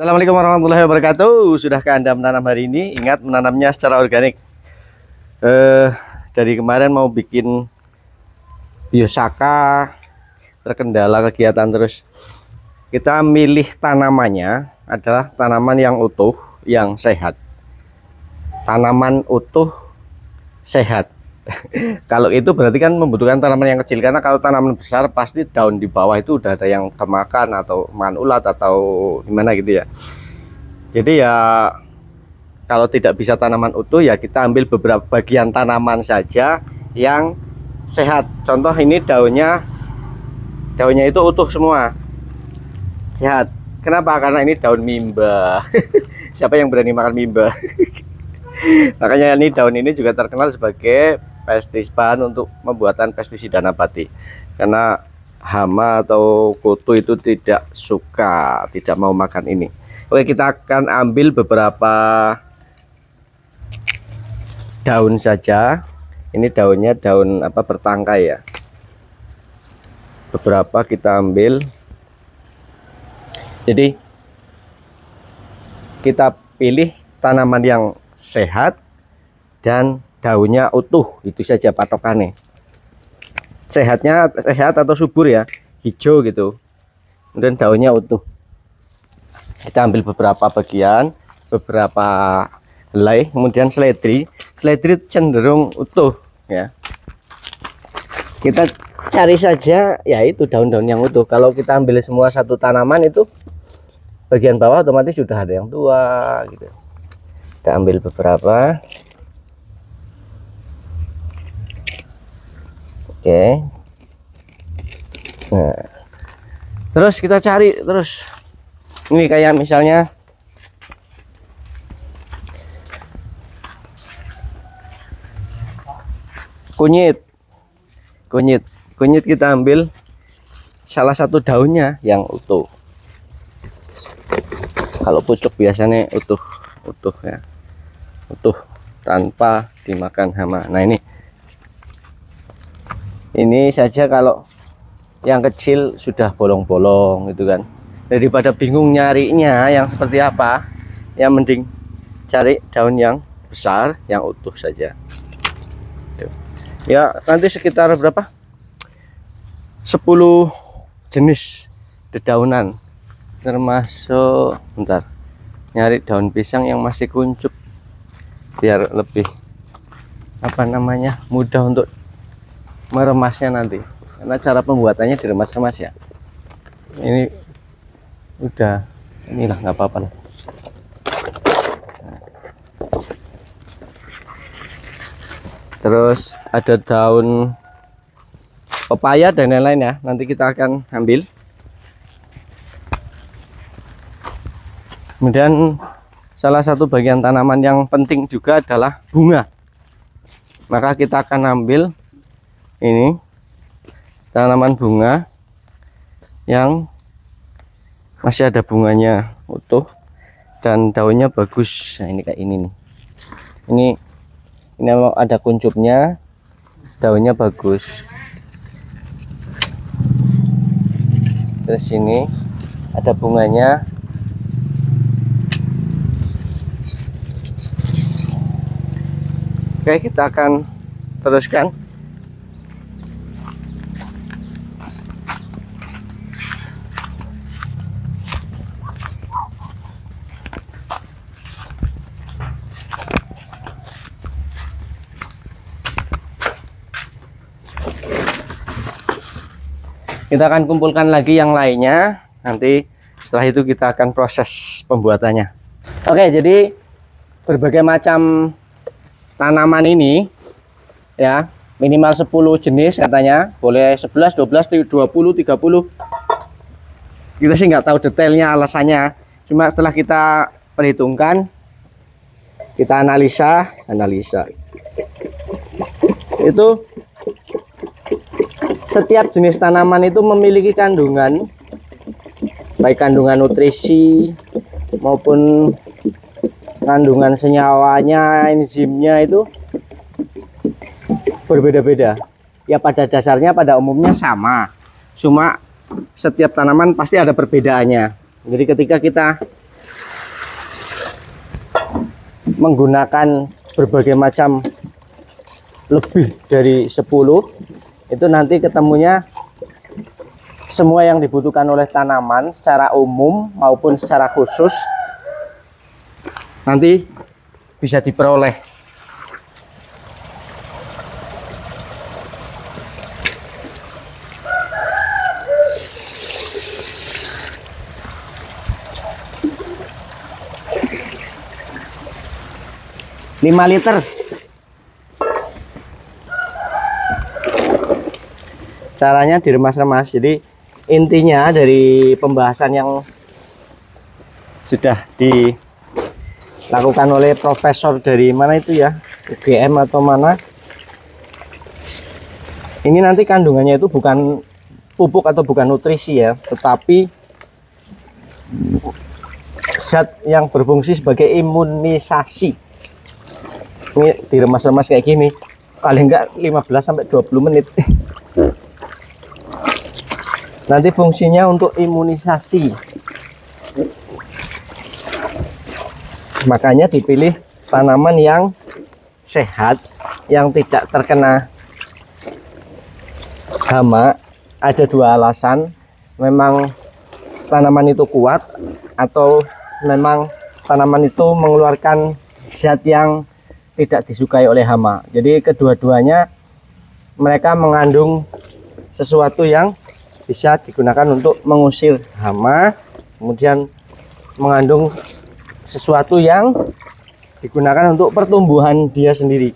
Assalamualaikum warahmatullahi wabarakatuh. Sudahkah Anda menanam hari ini? Ingat, menanamnya secara organik. Dari kemarin mau bikin biosaka, terkendala kegiatan terus. Kita milih tanamannya adalah tanaman yang utuh, yang sehat. Tanaman utuh, sehat. Kalau itu berarti kan membutuhkan tanaman yang kecil, karena kalau tanaman besar pasti daun di bawah itu udah ada yang kemakan atau makan ulat atau gimana gitu ya. Jadi ya kalau tidak bisa tanaman utuh ya kita ambil beberapa bagian tanaman saja yang sehat. Contoh ini daunnya itu utuh semua, sehat. Kenapa? Karena ini daun mimba. Siapa yang berani makan mimba? Makanya ini daun ini juga terkenal sebagai bahan untuk pembuatan pestisida nabati, karena hama atau kutu itu tidak suka, tidak mau makan ini. Oke, kita akan ambil beberapa daun saja. Ini daunnya daun apa, bertangkai ya. Beberapa kita ambil. Jadi kita pilih tanaman yang sehat dan daunnya utuh, itu saja patokannya. Sehatnya sehat atau subur ya, hijau gitu, kemudian daunnya utuh. Kita ambil beberapa bagian, beberapa helai, kemudian seledri cenderung utuh ya. Kita cari saja ya itu daun-daun yang utuh. Kalau kita ambil semua satu tanaman itu bagian bawah otomatis sudah ada yang tua gitu. Kita ambil beberapa. Oke. Nah, terus kita cari terus. Ini kayak misalnya kunyit kita ambil salah satu daunnya yang utuh. Kalau pucuk biasanya utuh ya, utuh tanpa dimakan hama. Nah ini saja, kalau yang kecil sudah bolong-bolong gitu kan. Daripada bingung nyarinya yang seperti apa, ya mending cari daun yang besar, yang utuh saja. Tuh. Ya nanti sekitar berapa? 10 jenis dedaunan, termasuk bentar, nyari daun pisang yang masih kuncup biar lebih apa namanya, mudah untuk meremasnya nanti, karena cara pembuatannya diremas-remas ya. Ini udah, inilah nggak apa-apa lah. Terus ada daun pepaya dan lain-lain ya, nanti kita akan ambil. Kemudian salah satu bagian tanaman yang penting juga adalah bunga, maka kita akan ambil ini tanaman bunga yang masih ada bunganya utuh dan daunnya bagus. Nah ini kayak ini nih, ini ada kuncupnya, daunnya bagus. Terus ini ada bunganya. Oke, kita akan teruskan. Kita akan kumpulkan lagi yang lainnya, nanti setelah itu kita akan proses pembuatannya. Oke, jadi berbagai macam tanaman ini ya, minimal 10 jenis katanya, boleh 11, 12, 20, 30. Kita sih nggak tahu detailnya alasannya, cuma setelah kita perhitungkan, kita analisa itu setiap jenis tanaman itu memiliki kandungan, baik kandungan nutrisi maupun kandungan senyawanya, enzimnya itu berbeda-beda. Ya pada dasarnya, pada umumnya sama, cuma setiap tanaman pasti ada perbedaannya. Jadi ketika kita menggunakan berbagai macam, lebih dari 10, itu nanti ketemunya semua yang dibutuhkan oleh tanaman secara umum maupun secara khusus nanti bisa diperoleh. Lima liter. Caranya diremas-remas. Jadi intinya dari pembahasan yang sudah dilakukan oleh profesor dari mana itu ya, UGM atau mana, ini nanti kandungannya itu bukan pupuk atau bukan nutrisi ya, tetapi zat yang berfungsi sebagai imunisasi. Ini diremas-remas kayak gini, paling enggak 15-20 menit. Nanti fungsinya untuk imunisasi. Makanya dipilih tanaman yang sehat, yang tidak terkena hama. Ada dua alasan, memang tanaman itu kuat atau memang tanaman itu mengeluarkan zat yang tidak disukai oleh hama. Jadi kedua-duanya mereka mengandung sesuatu yang bisa digunakan untuk mengusir hama, kemudian mengandung sesuatu yang digunakan untuk pertumbuhan dia sendiri.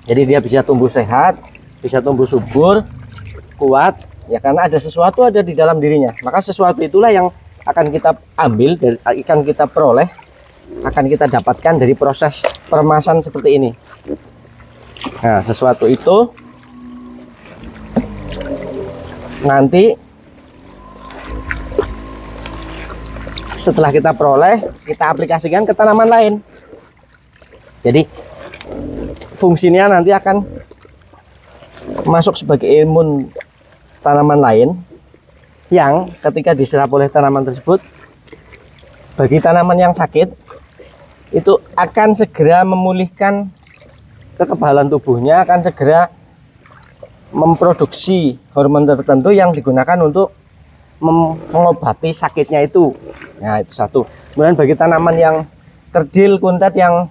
Jadi dia bisa tumbuh sehat, bisa tumbuh subur, kuat, ya karena ada sesuatu ada di dalam dirinya. Maka sesuatu itulah yang akan kita ambil, akan kita peroleh, akan kita dapatkan dari proses peremasan seperti ini. Nah, sesuatu itu nanti setelah kita peroleh, kita aplikasikan ke tanaman lain. Jadi fungsinya nanti akan masuk sebagai imun tanaman lain yang ketika diserap oleh tanaman tersebut, bagi tanaman yang sakit itu akan segera memulihkan kekebalan tubuhnya, akan segera memproduksi hormon tertentu yang digunakan untuk mengobati sakitnya itu. Nah, itu satu. Kemudian bagi tanaman yang kerdil, kuntet, yang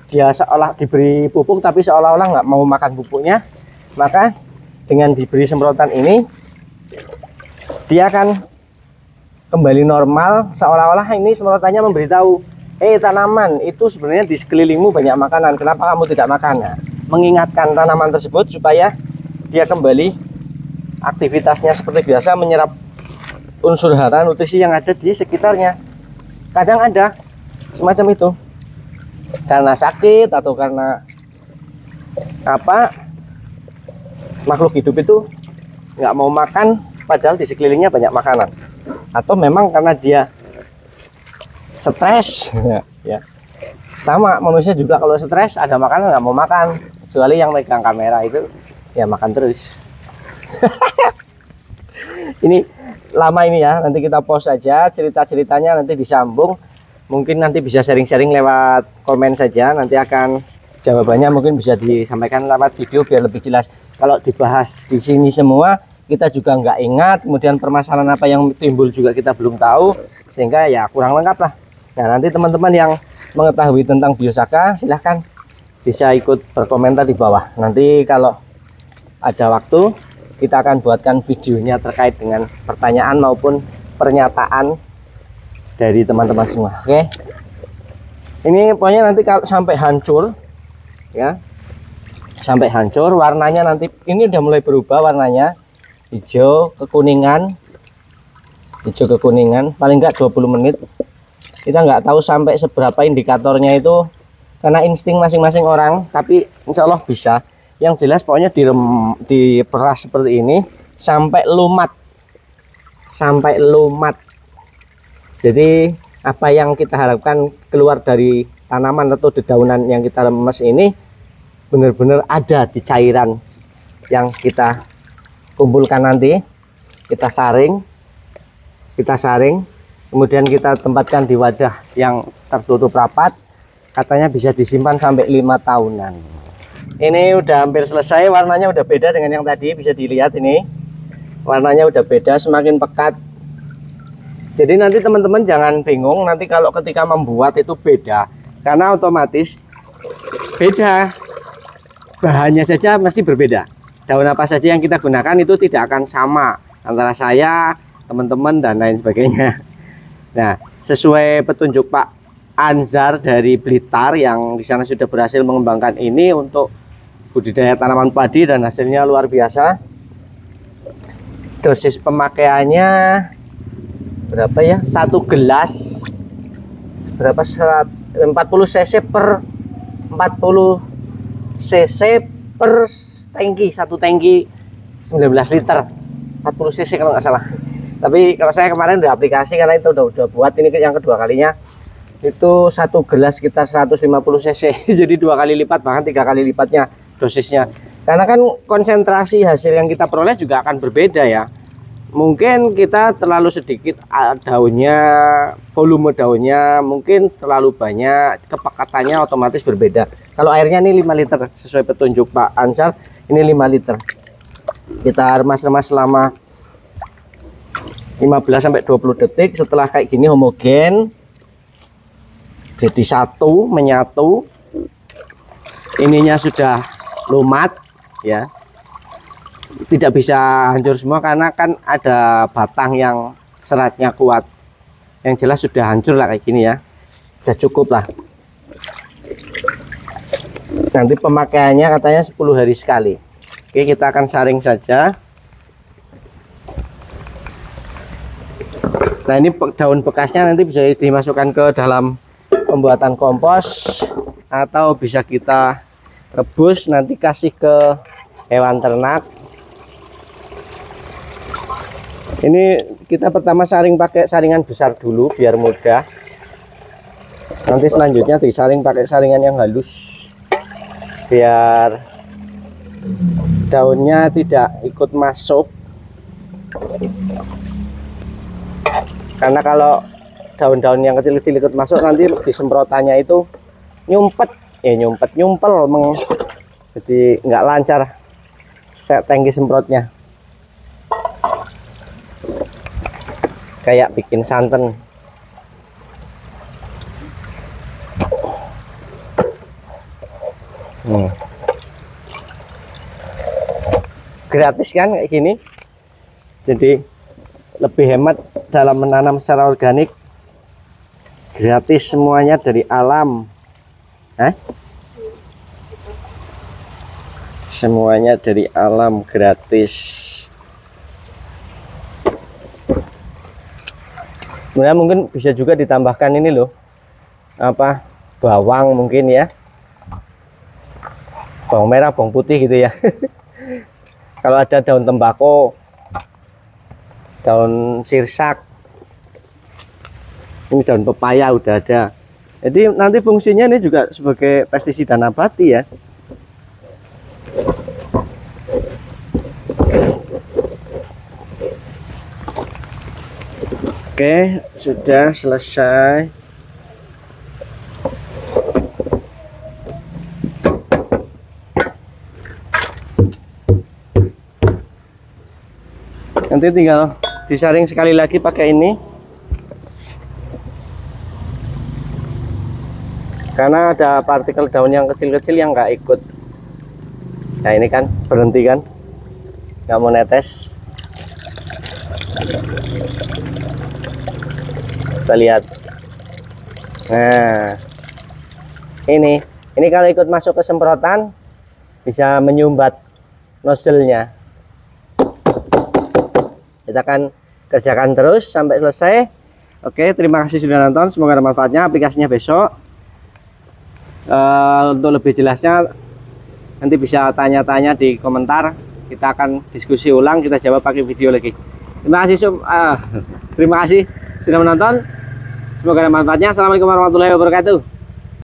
dia seolah diberi pupuk tapi seolah-olah nggak mau makan pupuknya, maka dengan diberi semprotan ini dia akan kembali normal, seolah-olah ini semprotannya memberitahu, tanaman itu sebenarnya di sekelilingmu banyak makanan, kenapa kamu tidak makan? Nah, mengingatkan tanaman tersebut supaya dia kembali aktivitasnya seperti biasa, menyerap unsur hara, nutrisi yang ada di sekitarnya. Kadang ada semacam itu, karena sakit atau karena apa, makhluk hidup itu nggak mau makan padahal di sekelilingnya banyak makanan, atau memang karena dia stres. Ya, sama manusia juga, kalau stres ada makanan nggak mau makan, kecuali yang megang kamera itu ya makan terus. Ini lama ini ya, nanti kita pause saja, cerita-ceritanya nanti disambung, mungkin nanti bisa sharing-sharing lewat komen saja, nanti akan jawabannya mungkin bisa disampaikan lewat video biar lebih jelas. Kalau dibahas di sini semua kita juga nggak ingat, kemudian permasalahan apa yang timbul juga kita belum tahu, sehingga ya kurang lengkap lah. Nah, nanti teman-teman yang mengetahui tentang Biosaka silahkan bisa ikut berkomentar di bawah. Nanti kalau ada waktu kita akan buatkan videonya terkait dengan pertanyaan maupun pernyataan dari teman-teman semua. Oke, ini pokoknya nanti kalau sampai hancur ya, sampai hancur, warnanya nanti ini udah mulai berubah warnanya, hijau kekuningan, paling enggak 20 menit. Kita nggak tahu sampai seberapa indikatornya itu karena insting masing-masing orang, tapi insya Allah bisa. Yang jelas pokoknya diperas seperti ini sampai lumat, jadi apa yang kita harapkan keluar dari tanaman atau dedaunan yang kita remes ini benar-benar ada di cairan yang kita kumpulkan. Nanti kita saring, kemudian kita tempatkan di wadah yang tertutup rapat, katanya bisa disimpan sampai 5 tahunan. Ini udah hampir selesai, warnanya udah beda dengan yang tadi, bisa dilihat ini. Warnanya udah beda, semakin pekat. Jadi nanti teman-teman jangan bingung nanti kalau ketika membuat itu beda, karena otomatis beda. Bahannya saja mesti berbeda. Daun apa saja yang kita gunakan itu tidak akan sama antara saya, teman-teman, dan lain sebagainya. Nah, sesuai petunjuk Pak Anzar dari Blitar yang di sana sudah berhasil mengembangkan ini untuk budidaya tanaman padi dan hasilnya luar biasa. Dosis pemakaiannya berapa ya? 1 gelas berapa? 40 cc per 40 cc per tangki, satu tangki 19 liter 40 cc kalau nggak salah. Tapi kalau saya kemarin udah aplikasi karena itu udah buat ini yang kedua kalinya, itu 1 gelas sekitar 150 cc jadi 2 kali lipat bahkan 3 kali lipatnya dosisnya, karena kan konsentrasi hasil yang kita peroleh juga akan berbeda ya. Mungkin kita terlalu sedikit daunnya, volume daunnya mungkin terlalu banyak, kepekatannya otomatis berbeda. Kalau airnya ini 5 liter sesuai petunjuk Pak Ansar, ini 5 liter. Kita remas-remas selama 15-20 detik. Setelah kayak gini homogen, jadi satu, menyatu, ininya sudah lumat ya, tidak bisa hancur semua karena kan ada batang yang seratnya kuat. Yang jelas sudah hancur lah kayak gini ya, sudah cukup lah. Nanti pemakaiannya katanya 10 hari sekali. Oke, kita akan saring saja. Nah, ini daun bekasnya nanti bisa dimasukkan ke dalam pembuatan kompos atau bisa kita rebus nanti kasih ke hewan ternak. Ini kita pertama saring pakai saringan besar dulu biar mudah. Nanti selanjutnya disaring pakai saringan yang halus biar daunnya tidak ikut masuk. Karena kalau daun-daun yang kecil-kecil ikut masuk nanti disemprotannya itu nyumpet, nyumpel, jadi nggak lancar tangki semprotnya, kayak bikin santan. Gratis kan kayak gini, jadi lebih hemat dalam menanam secara organik. Gratis semuanya dari alam. Semuanya dari alam, gratis. Kemudian mungkin bisa juga ditambahkan ini loh, apa, bawang mungkin ya, bawang merah, bawang putih gitu ya. Kalau ada daun tembakau, daun sirsak, ini daun pepaya udah ada. Jadi nanti fungsinya ini juga sebagai pestisida nabati ya. Oke, sudah selesai. Nanti tinggal disaring sekali lagi pakai ini. Karena ada partikel daun yang kecil-kecil yang nggak ikut. Nah ini kan berhenti kan, nggak mau netes. Kita lihat. Nah ini kalau ikut masuk ke semprotan bisa menyumbat nozzle-nya. Kita akan kerjakan terus sampai selesai. Oke, terima kasih sudah nonton, semoga ada manfaatnya. Aplikasinya besok. Untuk lebih jelasnya nanti bisa tanya-tanya di komentar, kita akan diskusi ulang, kita jawab pakai video lagi. Terima kasih sudah menonton, semoga ada manfaatnya. Assalamualaikum warahmatullahi wabarakatuh.